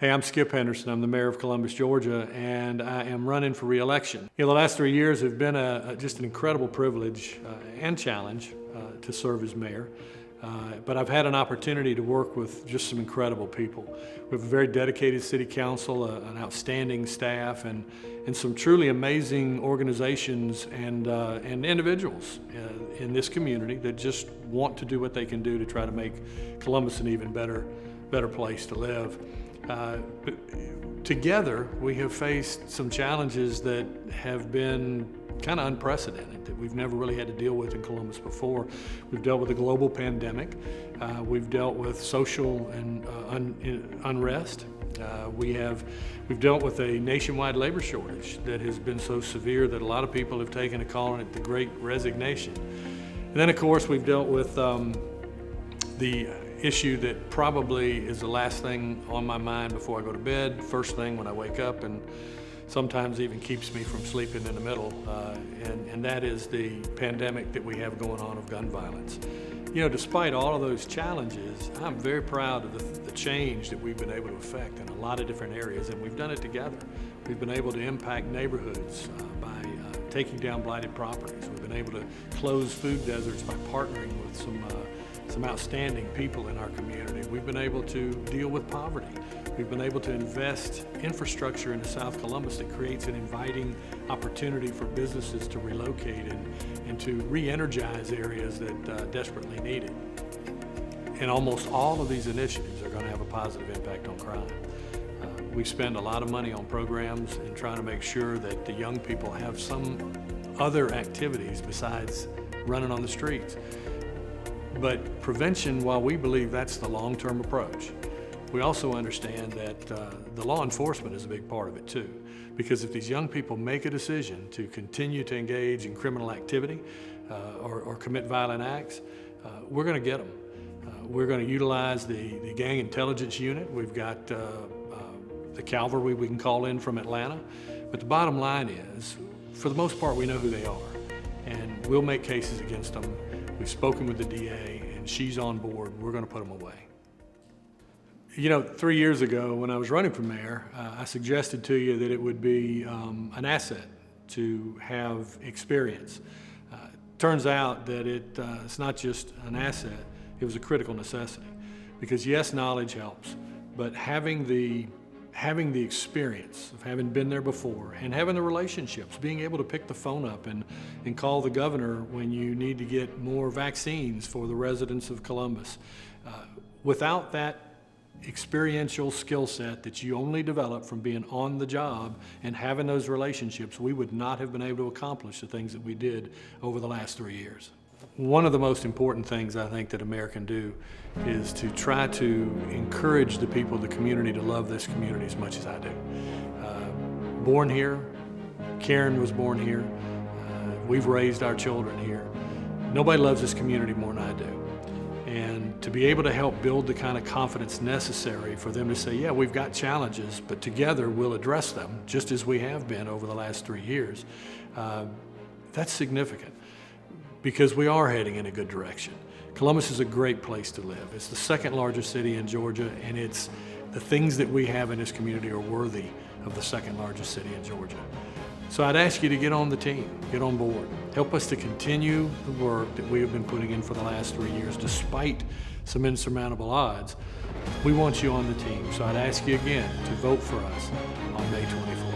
Hey, I'm Skip Henderson. I'm the mayor of Columbus, Georgia, and I am running for re-election. The last 3 years have been just an incredible privilege and challenge to serve as mayor. But I've had an opportunity to work with just some incredible people. We have a very dedicated city council, an outstanding staff, and some truly amazing organizations and individuals in this community that just want to do what they can do to try to make Columbus an even better place to live. Together, we have faced some challenges that have been kind of unprecedented, that we've never really had to deal with in Columbus before. We've dealt with a global pandemic. We've dealt with social and unrest. We've dealt with a nationwide labor shortage that has been so severe that a lot of people have taken to calling it the Great Resignation. And then, of course, we've dealt with the issue that probably is the last thing on my mind before I go to bed, first thing when I wake up, and sometimes even keeps me from sleeping in the middle, and that is the pandemic that we have going on of gun violence. Despite all of those challenges, I'm very proud of the change that we've been able to affect in a lot of different areas, and we've done it together. We've been able to impact neighborhoods by taking down blighted properties. We've been able to close food deserts by partnering with some outstanding people in our community. We've been able to deal with poverty. We've been able to invest infrastructure into South Columbus that creates an inviting opportunity for businesses to relocate and to re-energize areas that desperately need it. And almost all of these initiatives are going to have a positive impact on crime. We spend a lot of money on programs and trying to make sure that the young people have some other activities besides running on the streets. But prevention, while we believe that's the long-term approach, we also understand that the law enforcement is a big part of it too. Because if these young people make a decision to continue to engage in criminal activity or commit violent acts, we're going to get them. We're going to utilize the gang intelligence unit. We've got the cavalry we can call in from Atlanta. But the bottom line is, for the most part, we know who they are. And we'll make cases against them. We've spoken with the DA, and she's on board. We're going to put them away. 3 years ago, when I was running for mayor, I suggested to you that it would be an asset to have experience. Turns out that it's not just an asset, it was a critical necessity. Because yes, knowledge helps, but having the experience of having been there before and having the relationships, being able to pick the phone up and call the governor when you need to get more vaccines for the residents of Columbus. Without that experiential skill set that you only develop from being on the job and having those relationships, we would not have been able to accomplish the things that we did over the last 3 years. One of the most important things I think that a mayor can do is to try to encourage the people of the community to love this community as much as I do. Born here, Karen was born here, we've raised our children here. Nobody loves this community more than I do. And to be able to help build the kind of confidence necessary for them to say, yeah, we've got challenges, but together we'll address them, just as we have been over the last 3 years, that's significant. Because we are heading in a good direction. Columbus is a great place to live. It's the second largest city in Georgia, and the things that we have in this community are worthy of the second largest city in Georgia. So I'd ask you to get on the team, get on board. Help us to continue the work that we have been putting in for the last 3 years, despite some insurmountable odds. We want you on the team, so I'd ask you again to vote for us on May 24th.